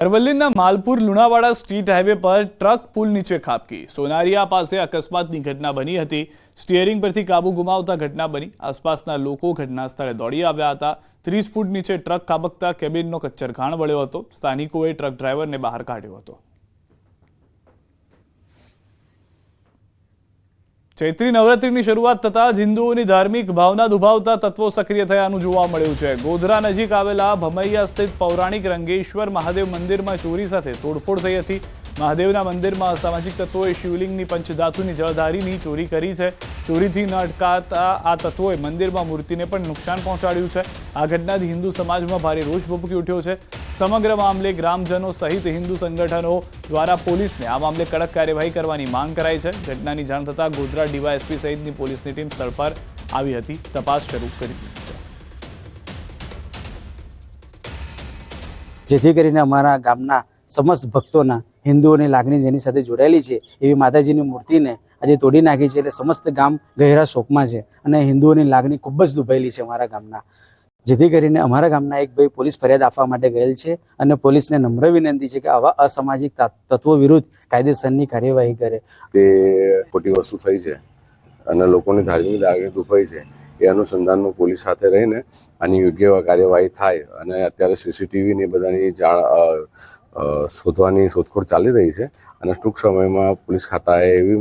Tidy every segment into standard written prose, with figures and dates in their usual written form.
અરવલ્લીના Malpur Lunawada street highway પર truck પુલ નીચે ખાબકી સોનારિયા પાસે અકસ્માતની ઘટના બની હતી। સ્ટીયરિંગ પરથી કાબુ ગુમાવતા ઘટના બની। આસપાસના લોકો ઘટના સ્થળે દોડી આવ્યા હતા। 30 ફૂટ નીચે ટ્રક ખાબકતા કેબિનનો કચ્ચરઘાણ વળ્યો હતો। સ્થાનિકોએ ટ્રક ડ્રાઈવરને બહાર કાઢ્યો હતો। ચૈત્રી નવરાત્રિની શરૂઆત થતાં જ હિન્દુઓની ધાર્મિક ભાવના દુભાવતા તત્વો સક્રિય થયાનું જોવા મળ્યું છે। ગોધરા નજીક આવેલા ભમૈયા સ્થિત પૌરાણિક રંગેશ્વર મહાદેવ મંદિરમાં ચોરી સાથે તોડફોડ થઈ હતી। મહાદેવના મંદિરમાં અસામાજિક તત્વોએ શિવલિંગની પંચધાતુની જળધારીની ચોરી કરી છે। ચોરીથી ન અટકાતા આ તત્વોએ મંદિરમાં મૂર્તિને પણ નુકસાન પહોંચાડ્યું છે। આ ઘટનાથી હિન્દુ સમાજમાં ભારે રોષ ભભૂકી ઉઠ્યો છે। સમગ્ર મામલે ગ્રામજનો સહિત હિન્દુ સંગઠનો દ્વારા પોલીસને આ મામલે કડક કાર્યવાહી કરવાની માંગ કરાઈ છે। ઘટનાની જાણ થતાં ગોધરા ડીવાયએસપી સહિતની પોલીસની ટીમ સ્થળ પર આવી હતી। તપાસ શરૂ કરી દીધી છે, જેથી કરીને અમારા ગામના સમસ્ત ભક્તોના હિન્દુઓની લાગણી જેની સાથે જોડાયેલી છે એવી માતાજીની મૂર્તિને આજે તોડી નાખી છે। એટલે સમસ્ત ગામ ગહેરા શોકમાં છે અને હિન્દુઓની લાગણી ખૂબ જ દુભાયેલી છે અમારા ગામના। જેથી કરીને અમારા ગામના એક ભાઈ પોલીસ ફરિયાદ આપવા માટે ગયેલ છે અને પોલીસને નમ્ર વિનંતી છે કે આવા અસામાજિક તત્વો વિરુદ્ધ કાયદેસરની કાર્યવાહી કરે। તે ખોટી વસ્તુ થઈ છે અને લોકોની ધાર્મિક લાગણી દુભાઈ છે એ અનુસંધાનમાં પોલીસ સાથે રહીને આની યોગ્ય કાર્યવાહી થાય। અને અત્યારે સીસીટીવીની બધાની જાણ શોધવાની શોધખોળ ચાલી રહી છે અને ટૂંક સમયમાં પોલીસ ખાતાએ એવી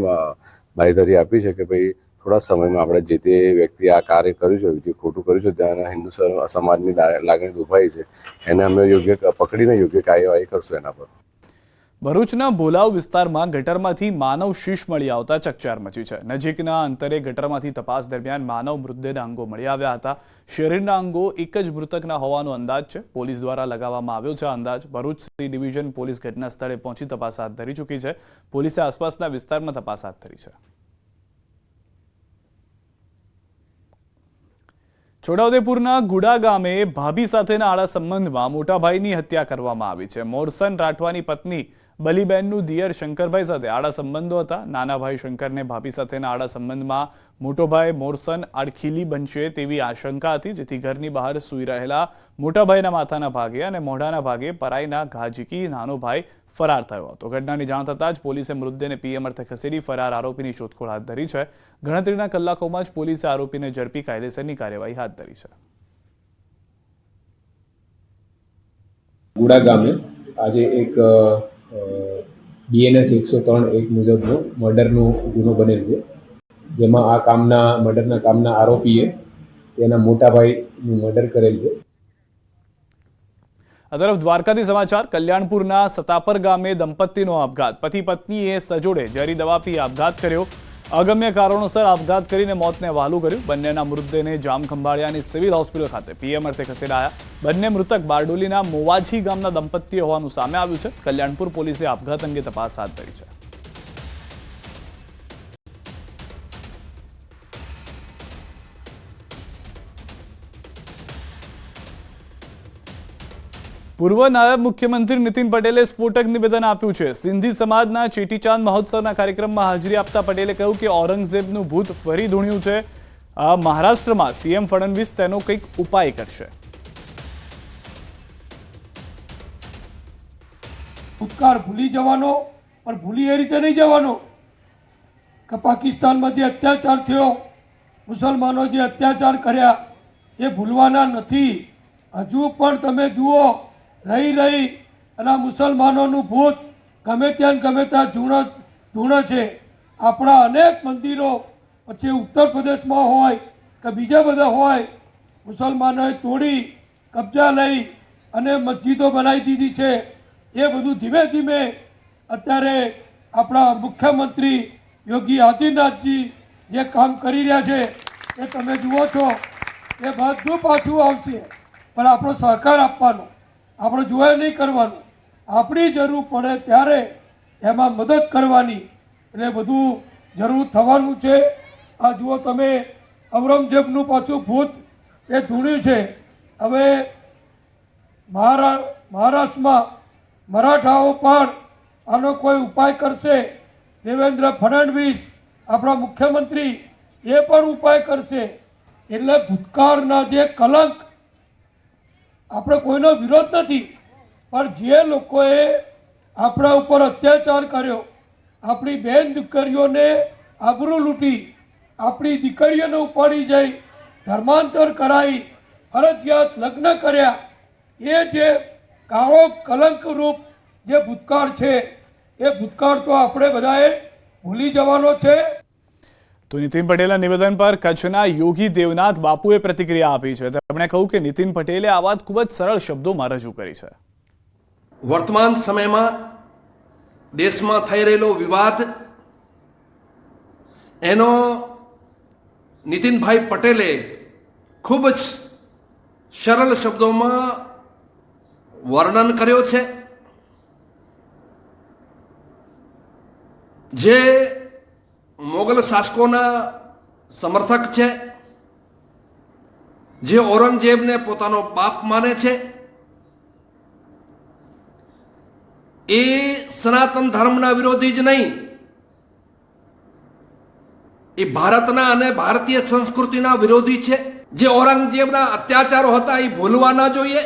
બાંયધરી આપી છે કે ભાઈ થોડા સમયમાં આપણે જે તે વ્યક્તિ આ કાર્ય કર્યું છે, જે ખોટું કર્યું છે, ત્યાં હિન્દુ સમાજની લાગણી દુભાઈ છે એને અમે યોગ્ય પકડીને યોગ્ય કાર્યવાહી કરશું એના પર। ભરૂચના ભોલાવ વિસ્તારમાં ગટરમાંથી માનવ શીશ મળી આવતા ચકચાર મચી છે। નજીકના અંતરે ગટરમાંથી તપાસ દરમિયાન માનવ મૃતદેહના અંગો મળી આવ્યા હતા। શરીરના અંગો એક જ મૃતકના હોવાનો અંદાજ છે। પોલીસ દ્વારા લગાવવામાં આવ્યો છે અંદાજ। ભરૂચ સી ડિવિઝન પોલીસ ઘટના સ્થળે પહોંચી તપાસ હાથ ધરી ચૂકી છે। પોલીસે આસપાસના વિસ્તારમાં તપાસ હાથ ધરી છે। છોટાઉદેપુરના ગુડા ગામે ભાભી સાથેના આડા સંબંધમાં મોટાભાઈની હત્યા કરવામાં આવી છે। મોરસન રાઠવાની પત્ની બલીબેનનું દિયર શંકરભાઈ સાથે આડા સંબંધો હતા। નાના ભાઈ શંકરને ભાભી સાથેના આડા સંબંધમાં મોટો ભાઈ મોરસન આડખીલી બનશે તેવી આશંકા હતી, જેથી ઘરની બહાર સૂઈ રહેલા મોટા ભાઈના માથાના ભાગે અને મોઢાના ભાગે પરાઈના ઘા ઝીકી નાનો ભાઈ ફરાર થયો હતો। ઘટનાની જાણ થતાં જ પોલીસે મૃતદેહને પીએમ અર્થે ખસેડી ફરાર આરોપીની શોધખોળ હાથ ધરી છે। ગણતરીના કલાકોમાં જ પોલીસે આરોપીને ઝડપી કાયદેસરની કાર્યવાહી હાથ ધરી છે। ગુડા ગામે આજે એક બીએનએસ 103(1) મુજબનો મર્ડરનો ગુનો બનેલ છે, જેમાં આ કામના મર્ડરના કામના આરોપીએ તેના મોટા ભાઈનું મર્ડર કરેલ છે। આ તરફ દ્વારકાથી સમાચાર। કલ્યાણપુરના સતાપર ગામે દંપતીનો આપઘાત। પતિ પત્નીએ સજોડે ઝેરી દવા પી આપઘાત કર્યો। અગમ્ય કારણોસર આપઘાત કરીને મોતને વહાલું કર્યું। બંનેના મૃતદેહને જામખંભાળિયાની સિવિલ હોસ્પિટલ ખાતે પીએમ અર્થે ખસેડાયા। બંને મૃતક બારડોલીના મોવાજી ગામના દંપતી હોવાનું સામે આવ્યું છે। કલ્યાણપુર પોલીસે આપઘાત અંગે તપાસ હાથ ધરી છે। પૂર્વ નાયબ મુખ્યમંત્રી નીતિન પટેલે સ્ફોટક નિવેદન આપ્યું છે। સિંધી સમાજના ચેટીચાંદ મહોત્સવના કાર્યક્રમમાં હાજરી આપતા પટેલે કહ્યું કે ઔરંગઝેબનું ભૂત ફરી ધૂણ્યું છે। મહારાષ્ટ્રમાં સીએમ ફડણવીસ તેનો કંઈક ઉપાય કરશે। ભૂતકાળ ભૂલી જવાનો, પણ ભૂલી એ રીતે નહીં જવાનો કે પાકિસ્તાનમાં જે અત્યાચાર થયો, મુસલમાનો જે અત્યાચાર કર્યા એ ભૂલવાના નથી। હજુ પણ તમે જુઓ રહી અને મુસલમાનોનું ભૂત ગમે ત્યાં ધૂણે છે। આપણા અનેક મંદિરો પછી ઉત્તર પ્રદેશમાં હોય કે બીજા બધા હોય, મુસલમાનોએ તોડી કબજા લઈ અને મસ્જિદો બનાવી દીધી છે। એ બધું ધીમે ધીમે અત્યારે આપણા મુખ્યમંત્રી યોગી આદિત્યનાથજી જે કામ કરી રહ્યા છે એ તમે જુઓ છો, એ બધું પાછું આવશે, પણ આપણો સહકાર આપવાનો, આપણે જોયા નહીં કરવાનું। આપણી જરૂર પડે ત્યારે એમાં મદદ કરવાની, એટલે બધું જરૂર થવાનું છે। આ જુઓ તમે, ઔરંગઝેબનું પાછું ભૂત એ ધૂણ્યું છે। હવે મહારાષ્ટ્રમાં મરાઠાઓ પણ આનો કોઈ ઉપાય કરશે। દેવેન્દ્ર ફડણવીસ આપણા મુખ્યમંત્રી એ પણ ઉપાય કરશે। એટલે ભૂતકાળના જે કલંક, આપણે કોઈનો વિરોધ નથી, પણ જે લોકોએ આપણા ઉપર અત્યાચાર કર્યો, આપણી બેન દીકરીઓને આબરૂ લૂંટી, આપણી દીકરીઓને ઉપાડી જઈ ધર્માંતર કરાવી, ફરજિયાત લગ્ન કર્યા, એ જે કાળો કલંકરૂપ જે ભૂતકાળ છે એ ભૂતકાળ તો આપણે બધાએ ભૂલી જવાનો છે. તો નીતિન પટેલના નિવેદન પર કચ્છના યોગી દેવનાથ બાપુએ પ્રતિક્રિયા આપી છે. તેમણે કહ્યું કે નીતિન પટેલે આ વાત ખૂબ જ સરળ શબ્દોમાં રજૂ કરી છે. વર્તમાન સમયમાં દેશમાં થઈ રહેલો વિવાદ એનો નીતિનભાઈ પટેલે ખૂબ જ સરળ શબ્દોમાં વર્ણન કર્યો છે. જે મોગલ શાસકોના સમર્થક છે, જે ઔરંગઝેબને પોતાનો બાપ માને છે, એ સનાતન ધર્મના વિરોધી જ નહીં, એ ભારતના અને ભારતીય સંસ્કૃતિના વિરોધી છે. જે ઔરંગઝેબના અત્યાચારો હતા એ ભૂલવા ન જોઈએ.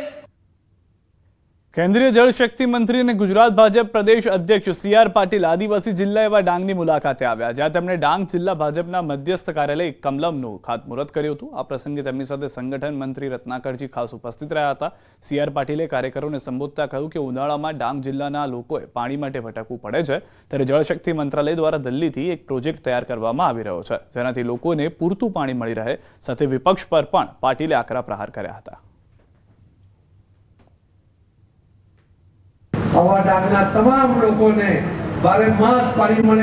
કેન્દ્રીય જળશક્તિ મંત્રી અને ગુજરાત ભાજપ પ્રદેશ અધ્યક્ષ સી.આર. પાટીલ આદિવાસી જિલ્લા એવા ડાંગની મુલાકાતે આવ્યા, જ્યાં તેમણે ડાંગ જિલ્લા ભાજપના મધ્યસ્થ કાર્યાલય કમલમનું ખાતમુહૂર્ત કર્યું હતું. આ પ્રસંગે તેમની સાથે સંગઠન મંત્રી રત્નાકરજી ખાસ ઉપસ્થિત રહ્યા હતા. સી.આર. પાટીલે કાર્યકરોને સંબોધતા કહ્યું કે ઉનાળામાં ડાંગ જિલ્લાના લોકોએ પાણી માટે ભટકવું પડે છે, ત્યારે જળશક્તિ મંત્રાલય દ્વારા દિલ્હીથી એક પ્રોજેક્ટ તૈયાર કરવામાં આવી રહ્યો છે, જેનાથી લોકોને પૂરતું પાણી મળી રહે. સાથે વિપક્ષ પર પણ પાટીલે આકરા પ્રહાર કર્યા હતા. આવા ડાંગના તમામ લોકોને બારે માસ પાણી મળે